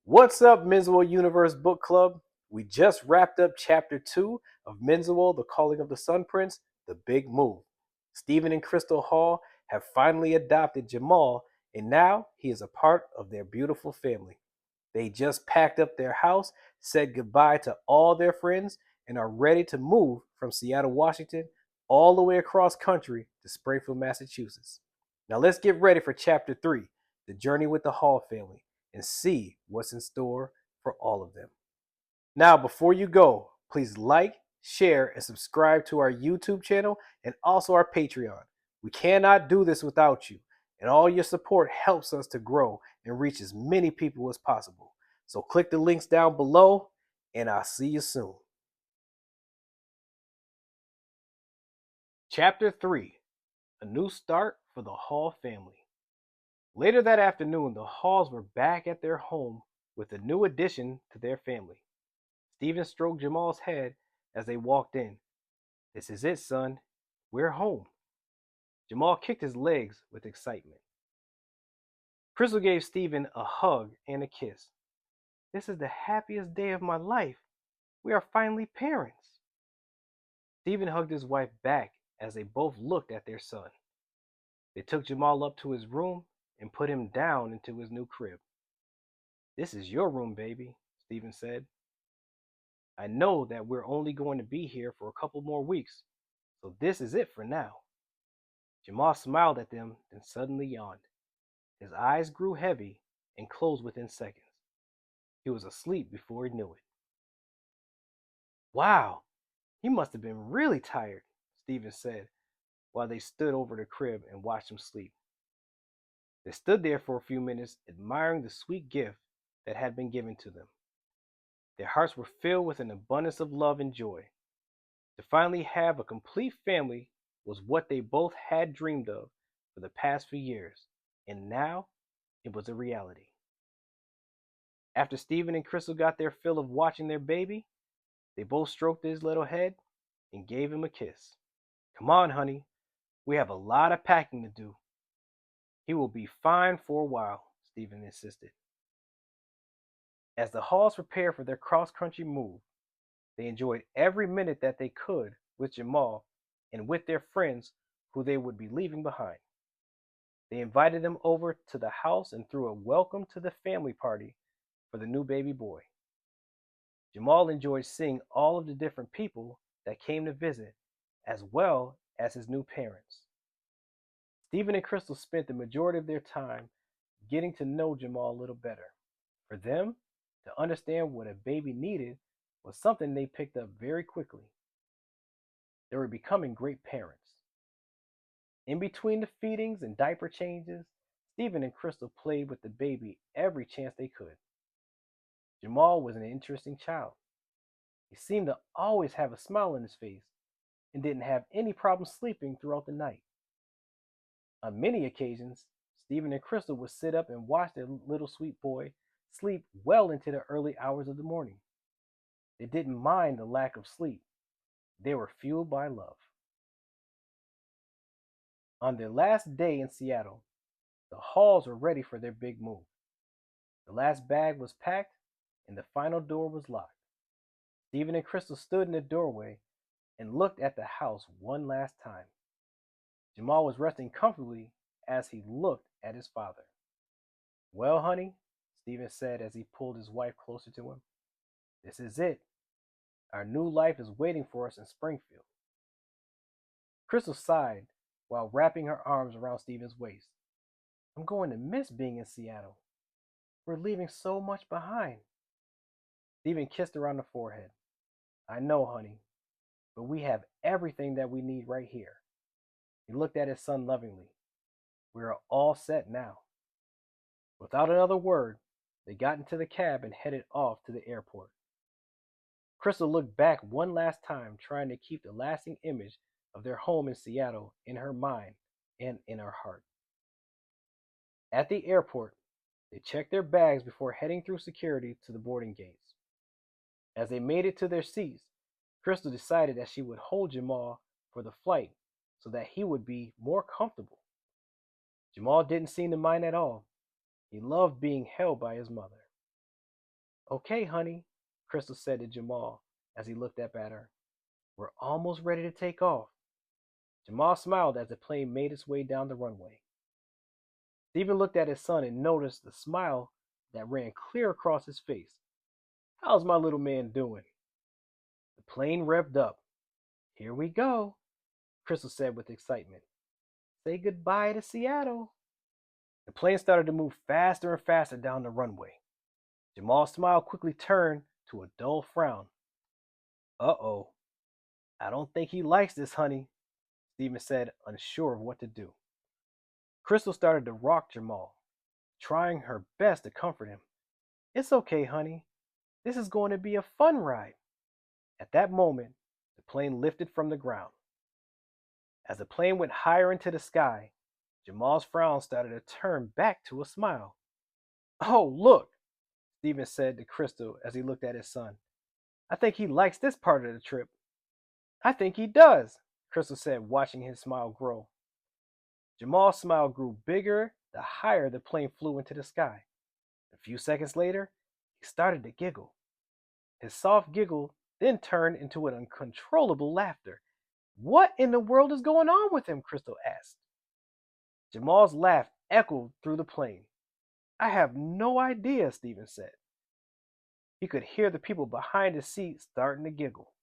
What's up, Menzuo Universe Book Club? We just wrapped up chapter 2 of Menzuo, The Calling of the Sun Prince, The Big Move. Steven and Krystal Hall have finally adopted Jammal, and now he is a part of their beautiful family. They just packed up their house, said goodbye to all their friends, and are ready to move from Seattle, Washington, all the way across country to Springfield, Massachusetts. Now let's get ready for chapter 3, The Journey with the Hall Family, and see what's in store for all of them. Now, before you go, please like, share, and subscribe to our YouTube channel and also our Patreon. We cannot do this without you, and all your support helps us to grow and reach as many people as possible. So click the links down below, and I'll see you soon. Chapter 3, A New Start for the Hall Family. Later that afternoon, the Halls were back at their home with a new addition to their family. Steven stroked Jammal's head as they walked in. "This is it, son. We're home." Jammal kicked his legs with excitement. Krystal gave Steven a hug and a kiss. "This is the happiest day of my life. We are finally parents." Steven hugged his wife back as they both looked at their son. They took Jammal up to his room and put him down into his new crib. "This is your room, baby," Steven said. "I know that we're only going to be here for a couple more weeks, so this is it for now." Jammal smiled at them, then suddenly yawned. His eyes grew heavy and closed within seconds. He was asleep before he knew it. "Wow, he must have been really tired," Steven said while they stood over the crib and watched him sleep. They stood there for a few minutes, admiring the sweet gift that had been given to them. Their hearts were filled with an abundance of love and joy. To finally have a complete family was what they both had dreamed of for the past few years, and now it was a reality. After Steven and Krystal got their fill of watching their baby, they both stroked his little head and gave him a kiss. "Come on, honey. We have a lot of packing to do." "He will be fine for a while," Steven insisted. As the Halls prepared for their cross-country move, they enjoyed every minute that they could with Jammal and with their friends who they would be leaving behind. They invited them over to the house and threw a welcome to the family party for the new baby boy. Jammal enjoyed seeing all of the different people that came to visit, as well as his new parents. Steven and Krystal spent the majority of their time getting to know Jammal a little better. For them, to understand what a baby needed was something they picked up very quickly. They were becoming great parents. In between the feedings and diaper changes, Steven and Krystal played with the baby every chance they could. Jammal was an interesting child. He seemed to always have a smile on his face and didn't have any problem sleeping throughout the night. On many occasions, Steven and Krystal would sit up and watch their little sweet boy sleep well into the early hours of the morning. They didn't mind the lack of sleep. They were fueled by love. On their last day in Seattle, the Halls were ready for their big move. The last bag was packed and the final door was locked. Steven and Krystal stood in the doorway and looked at the house one last time. Jammal was resting comfortably as he looked at his father. "Well, honey," Steven said as he pulled his wife closer to him, "this is it. Our new life is waiting for us in Springfield." Krystal sighed while wrapping her arms around Steven's waist. "I'm going to miss being in Seattle. We're leaving so much behind." Steven kissed her on the forehead. "I know, honey, but we have everything that we need right here." He looked at his son lovingly. "We are all set now." Without another word, they got into the cab and headed off to the airport. Krystal looked back one last time, trying to keep the lasting image of their home in Seattle in her mind and in her heart. At the airport, they checked their bags before heading through security to the boarding gates. As they made it to their seats, Krystal decided that she would hold Jammal for the flight so that he would be more comfortable. Jammal didn't seem to mind at all. He loved being held by his mother. Okay, honey, Krystal said to Jammal as he looked up at her. We're almost ready to take off. Jammal smiled as the plane made its way down the runway. Stephen looked at his son and noticed the smile that ran clear across his face. How's my little man doing? The plane revved up. Here we go, Krystal said with excitement. Say goodbye to Seattle. The plane started to move faster and faster down the runway. Jammal's smile quickly turned to a dull frown. Uh-oh. I don't think he likes this, honey, Stephen said, unsure of what to do. Krystal started to rock Jammal, trying her best to comfort him. It's okay, honey. This is going to be a fun ride. At that moment, the plane lifted from the ground. As the plane went higher into the sky, Jammal's frown started to turn back to a smile. Oh, look, Stephen said to Krystal as he looked at his son. I think he likes this part of the trip. I think he does, Krystal said, watching his smile grow. Jammal's smile grew bigger the higher the plane flew into the sky. A few seconds later, he started to giggle. His soft giggle then turned into an uncontrollable laughter. What in the world is going on with him? Krystal asked. Jammal's laugh echoed through the plane. I have no idea, Stephen said. He could hear the people behind his seat starting to giggle.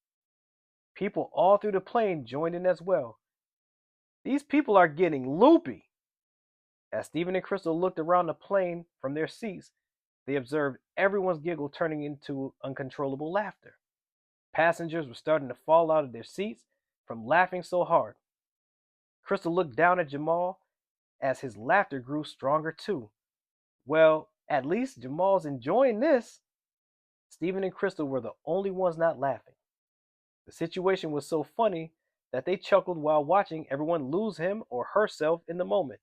People all through the plane joined in as well. These people are getting loopy. As Stephen and Krystal looked around the plane from their seats, they observed everyone's giggle turning into uncontrollable laughter. Passengers were starting to fall out of their seats from laughing so hard. Krystal looked down at Jammal as his laughter grew stronger too. Well, at least Jammal's enjoying this. Stephen and Krystal were the only ones not laughing. The situation was so funny that they chuckled while watching everyone lose him or herself in the moment.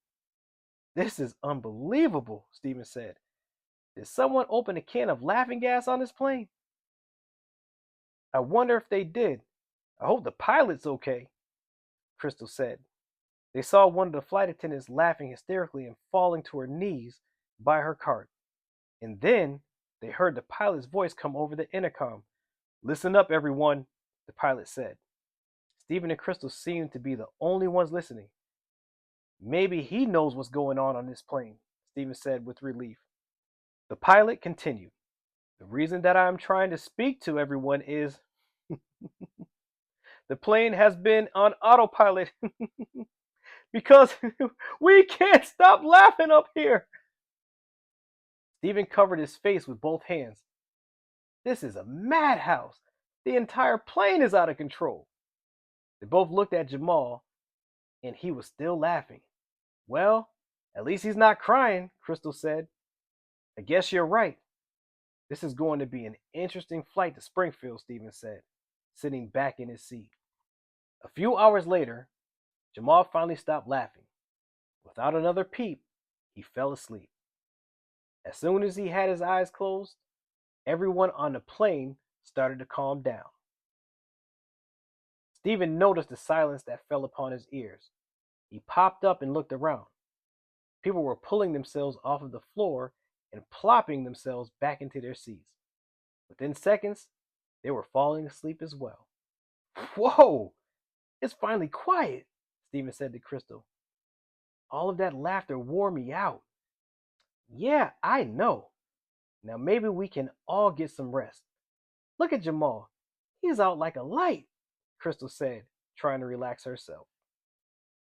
This is unbelievable, Stephen said. Did someone open a can of laughing gas on this plane? I wonder if they did. I hope the pilot's okay, Krystal said. They saw one of the flight attendants laughing hysterically and falling to her knees by her cart. And then they heard the pilot's voice come over the intercom. Listen up, everyone, the pilot said. Stephen and Krystal seemed to be the only ones listening. Maybe he knows what's going on this plane, Stephen said with relief. The pilot continued. The reason that I am trying to speak to everyone is the plane has been on autopilot because we can't stop laughing up here. Stephen covered his face with both hands. This is a madhouse. The entire plane is out of control. They both looked at Jammal, and he was still laughing. Well, at least he's not crying, Krystal said. I guess you're right. This is going to be an interesting flight to Springfield, Stephen said, sitting back in his seat. A few hours later, Jammal finally stopped laughing. Without another peep, he fell asleep. As soon as he had his eyes closed, everyone on the plane started to calm down. Stephen noticed the silence that fell upon his ears. He popped up and looked around. People were pulling themselves off of the floor and plopping themselves back into their seats. Within seconds, they were falling asleep as well. Whoa! It's finally quiet, Stephen said to Krystal. All of that laughter wore me out. Yeah, I know. Now maybe we can all get some rest. Look at Jammal. He's out like a light, Krystal said, trying to relax herself.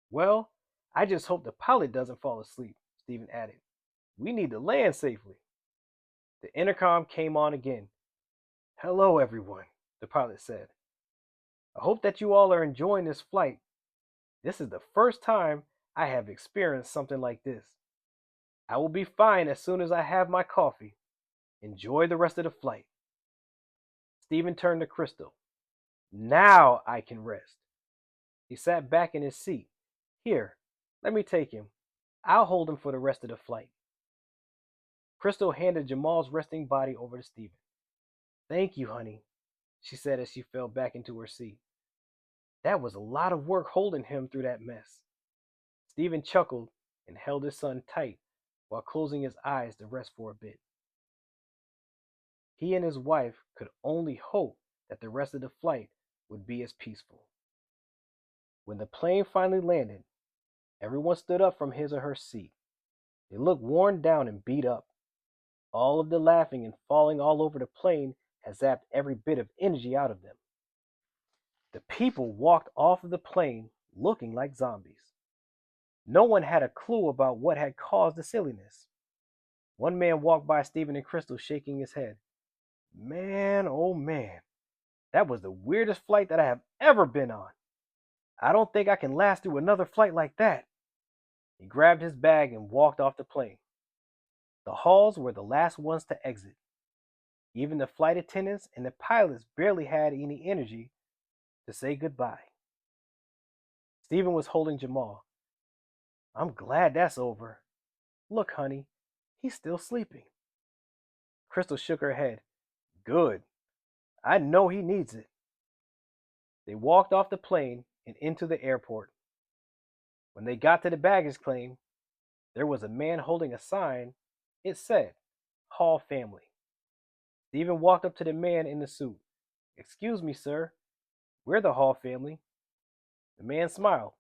Well, I just hope the pilot doesn't fall asleep, Stephen added. We need to land safely. The intercom came on again. Hello, everyone, the pilot said. I hope that you all are enjoying this flight. This is the first time I have experienced something like this. I will be fine as soon as I have my coffee. Enjoy the rest of the flight. Stephen turned to Krystal. Now I can rest. He sat back in his seat. Here, let me take him. I'll hold him for the rest of the flight. Krystal handed Jammal's resting body over to Stephen. Thank you, honey, she said as she fell back into her seat. That was a lot of work holding him through that mess. Stephen chuckled and held his son tight while closing his eyes to rest for a bit. He and his wife could only hope that the rest of the flight would be as peaceful. When the plane finally landed, everyone stood up from his or her seat. They looked worn down and beat up. All of the laughing and falling all over the plane had zapped every bit of energy out of them. The people walked off of the plane looking like zombies. No one had a clue about what had caused the silliness. One man walked by Steven and Krystal shaking his head. Man, oh man, that was the weirdest flight that I have ever been on. I don't think I can last through another flight like that. He grabbed his bag and walked off the plane. The halls were the last ones to exit. Even the flight attendants and the pilots barely had any energy to say goodbye. Steven was holding Jammal. I'm glad that's over. Look, honey, he's still sleeping. Krystal shook her head. Good. I know he needs it. They walked off the plane and into the airport. When they got to the baggage claim, there was a man holding a sign. It said, Hall Family. Steven walked up to the man in the suit. Excuse me, sir. We're the Hall family. The man smiled.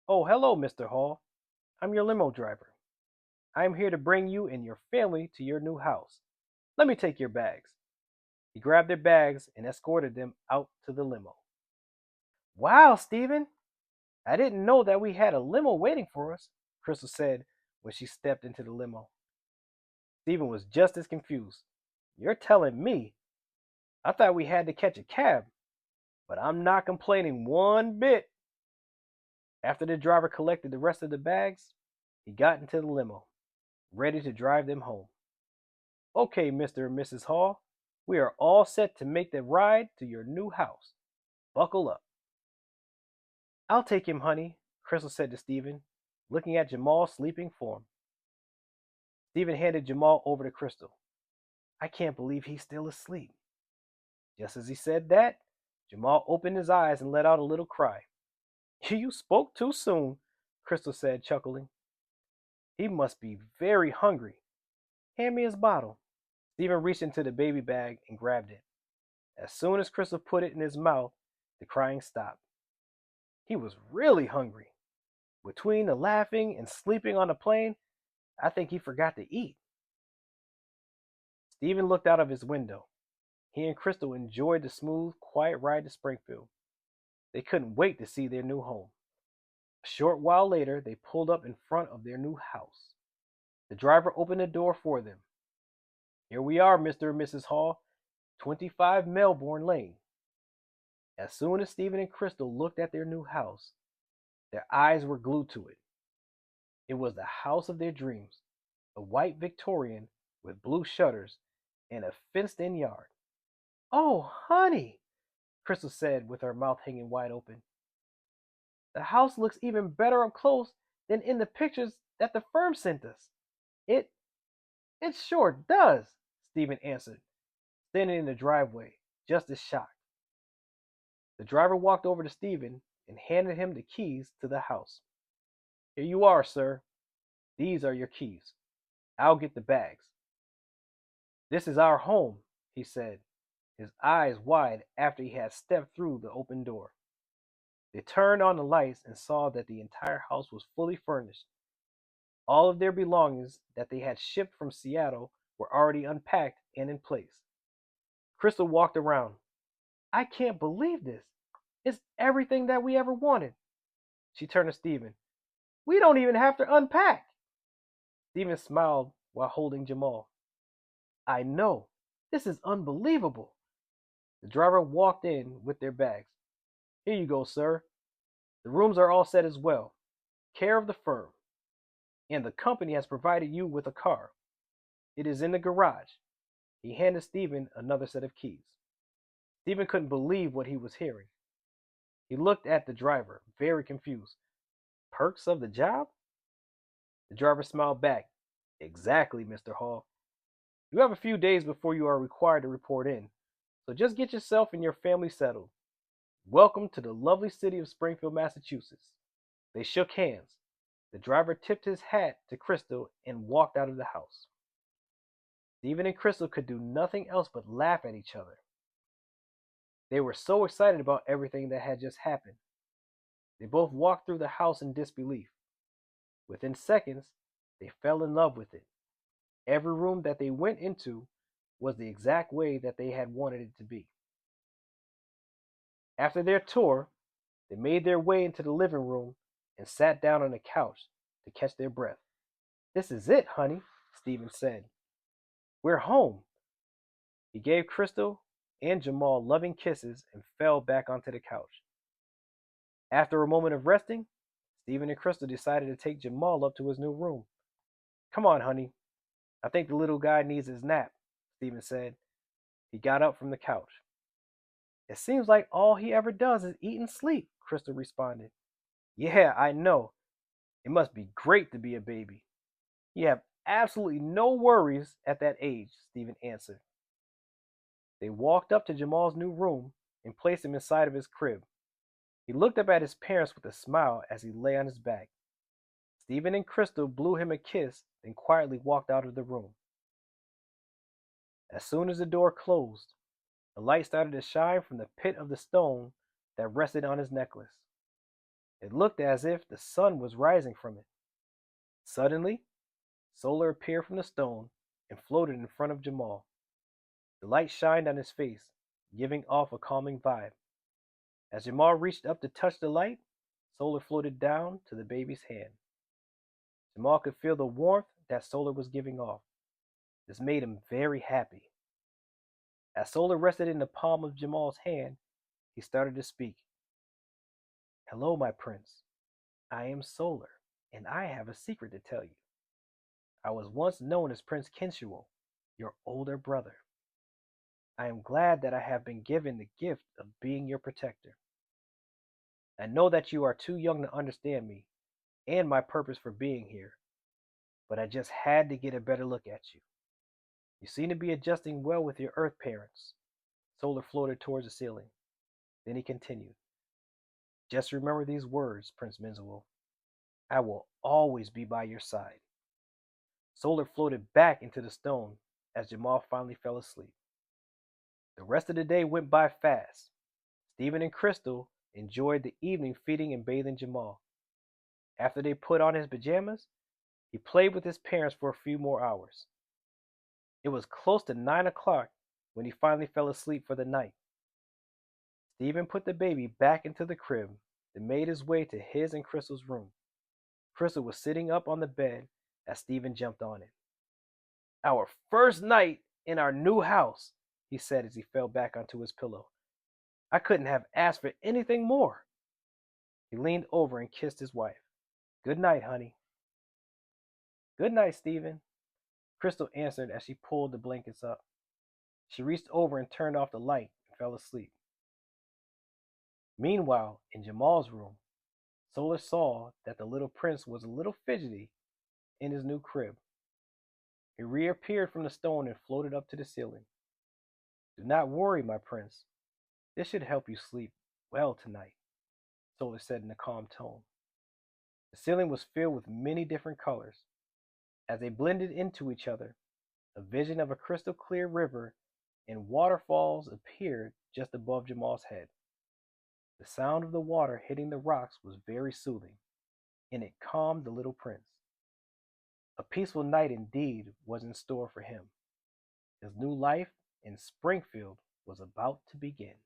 Oh, hello, Mr. Hall. I'm your limo driver. I am here to bring you and your family to your new house. Let me take your bags. He grabbed their bags and escorted them out to the limo. Wow, Steven. I didn't know that we had a limo waiting for us, Krystal said when she stepped into the limo. Steven was just as confused. You're telling me? I thought we had to catch a cab, but I'm not complaining one bit. After the driver collected the rest of the bags, he got into the limo, ready to drive them home. Okay, Mr. and Mrs. Hall, we are all set to make the ride to your new house. Buckle up. I'll take him, honey, Krystal said to Steven, looking at Jammal's sleeping form. Steven handed Jammal over to Krystal. I can't believe he's still asleep. Just as he said that, Jammal opened his eyes and let out a little cry. You spoke too soon, Krystal said, chuckling. He must be very hungry. Hand me his bottle. Steven reached into the baby bag and grabbed it. As soon as Krystal put it in his mouth, the crying stopped. He was really hungry. Between the laughing and sleeping on the plane, I think he forgot to eat. Steven looked out of his window. He and Krystal enjoyed the smooth, quiet ride to Springfield. They couldn't wait to see their new home. A short while later, they pulled up in front of their new house. The driver opened the door for them. Here we are, Mr. and Mrs. Hall, 25 Melbourne Lane. As soon as Steven and Krystal looked at their new house, their eyes were glued to it. It was the house of their dreams, a white Victorian with blue shutters and a fenced-in yard. Oh, honey, Krystal said with her mouth hanging wide open. The house looks even better up close than in the pictures that the firm sent us. It sure does, Steven answered, standing in the driveway, just as shocked. The driver walked over to Steven and handed him the keys to the house. Here you are, sir. These are your keys. I'll get the bags. This is our home, he said, his eyes wide after he had stepped through the open door. They turned on the lights and saw that the entire house was fully furnished. All of their belongings that they had shipped from Seattle were already unpacked and in place. Krystal walked around. I can't believe this. It's everything that we ever wanted. She turned to Steven. We don't even have to unpack. Steven smiled while holding Jammal. I know. This is unbelievable. The driver walked in with their bags. Here you go, sir. The rooms are all set as well. Care of the firm. And the company has provided you with a car. It is in the garage. He handed Steven another set of keys. Steven couldn't believe what he was hearing. He looked at the driver, very confused. Perks of the job? The driver smiled back. Exactly, Mr. Hall. You have a few days before you are required to report in, so just get yourself and your family settled. Welcome to the lovely city of Springfield, Massachusetts. They shook hands. The driver tipped his hat to Krystal and walked out of the house. Steven and Krystal could do nothing else but laugh at each other. They were so excited about everything that had just happened. They both walked through the house in disbelief. Within seconds, they fell in love with it. Every room that they went into was the exact way that they had wanted it to be. After their tour, they made their way into the living room and sat down on the couch to catch their breath. "This is it, honey," Steven said. "We're home." He gave Krystal and Jammal loving kisses and fell back onto the couch. After a moment of resting, Steven and Krystal decided to take Jammal up to his new room. "Come on, honey. I think the little guy needs his nap," Steven said. He got up from the couch. "It seems like all he ever does is eat and sleep," Krystal responded. "Yeah, I know. It must be great to be a baby. You have absolutely no worries at that age," Steven answered. They walked up to Jamal's new room and placed him inside of his crib. He looked up at his parents with a smile as he lay on his back. Steven and Krystal blew him a kiss, then quietly walked out of the room. As soon as the door closed, a light started to shine from the pit of the stone that rested on his necklace. It looked as if the sun was rising from it. Suddenly, Solar appeared from the stone and floated in front of Jammal. The light shined on his face, giving off a calming vibe. As Jammal reached up to touch the light, Solar floated down to the baby's hand. Jammal could feel the warmth that Solar was giving off. This made him very happy. As Solar rested in the palm of Jamal's hand, he started to speak. "Hello, my prince. I am Solar, and I have a secret to tell you. I was once known as Prince Menzuo, your older brother. I am glad that I have been given the gift of being your protector. I know that you are too young to understand me and my purpose for being here, but I just had to get a better look at you. You seem to be adjusting well with your Earth parents." Solar floated towards the ceiling. Then he continued. "Just remember these words, Prince Menzuo. I will always be by your side." Solar floated back into the stone as Jammal finally fell asleep. The rest of the day went by fast. Steven and Krystal enjoyed the evening feeding and bathing Jammal. After they put on his pajamas, he played with his parents for a few more hours. It was close to 9 o'clock when he finally fell asleep for the night. Steven put the baby back into the crib and made his way to his and Krystal's room. Krystal was sitting up on the bed as Steven jumped on it. "Our first night in our new house," he said as he fell back onto his pillow. "I couldn't have asked for anything more." He leaned over and kissed his wife. "Good night, honey." "Good night, Steven," Krystal answered as she pulled the blankets up. She reached over and turned off the light and fell asleep. Meanwhile, in Jamal's room, Solar saw that the little prince was a little fidgety in his new crib. He reappeared from the stone and floated up to the ceiling. "Do not worry, my prince. This should help you sleep well tonight," Solar said in a calm tone. The ceiling was filled with many different colors. As they blended into each other, a vision of a crystal clear river and waterfalls appeared just above Jamal's head. The sound of the water hitting the rocks was very soothing, and it calmed the little prince. A peaceful night indeed was in store for him. His new life in Springfield was about to begin.